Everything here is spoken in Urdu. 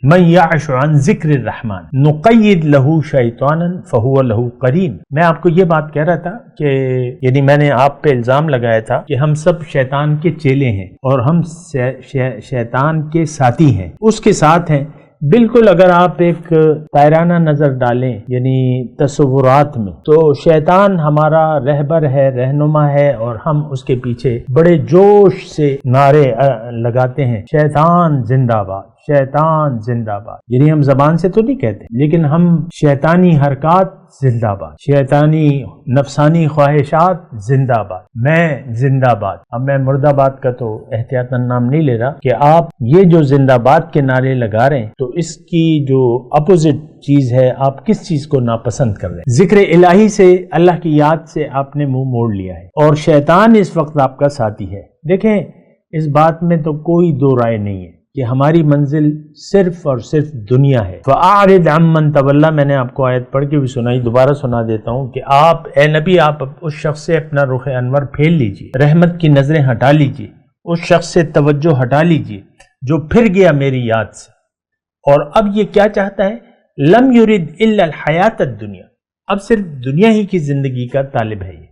من یعش عن ذکر الرحمن نقید لہ شیطانا فہو لہ قرین. میں آپ کو یہ بات کہہ رہا تھا کہ یعنی میں نے آپ پہ الزام لگایا تھا کہ ہم سب شیطان کے چیلے ہیں اور ہم شیطان کے ساتھی ہیں، اس کے ساتھ ہیں. بالکل اگر آپ ایک طائرانہ نظر ڈالیں یعنی تصورات میں، تو شیطان ہمارا رہبر ہے، رہنما ہے، اور ہم اس کے پیچھے بڑے جوش سے نعرے لگاتے ہیں، شیطان زندہ باد، شیطان زندہ باد. یعنی ہم زبان سے تو نہیں کہتے، لیکن ہم شیطانی حرکات زندہ باد، شیطانی نفسانی خواہشات زندہ باد، میں زندہ باد. اب میں مرد آباد کا تو احتیاطاً نام نہیں لے رہا کہ آپ یہ جو زندہ باد کے نعرے لگا رہے ہیں تو اس کی جو اپوزٹ چیز ہے آپ کس چیز کو ناپسند کر رہے ہیں. ذکر الہی سے، اللہ کی یاد سے آپ نے منہ موڑ لیا ہے اور شیطان اس وقت آپ کا ساتھی ہے. دیکھیں اس بات میں تو کوئی دو رائے نہیں ہے کہ ہماری منزل صرف اور صرف دنیا ہے. فَأَعْرِضْ عَمَّنْ تَوَلَّىٰ، میں نے آپ کو آیت پڑھ کے بھی سنائی، دوبارہ سنا دیتا ہوں کہ آپ اے نبی آپ اس شخص سے اپنا رخ انور پھیر لیجئے، رحمت کی نظریں ہٹا لیجئے، اس شخص سے توجہ ہٹا لیجئے جو پھر گیا میری یاد سے. اور اب یہ کیا چاہتا ہے؟ لم یرد الا الحیات الدنیا، اب صرف دنیا ہی کی زندگی کا طالب ہے یہ.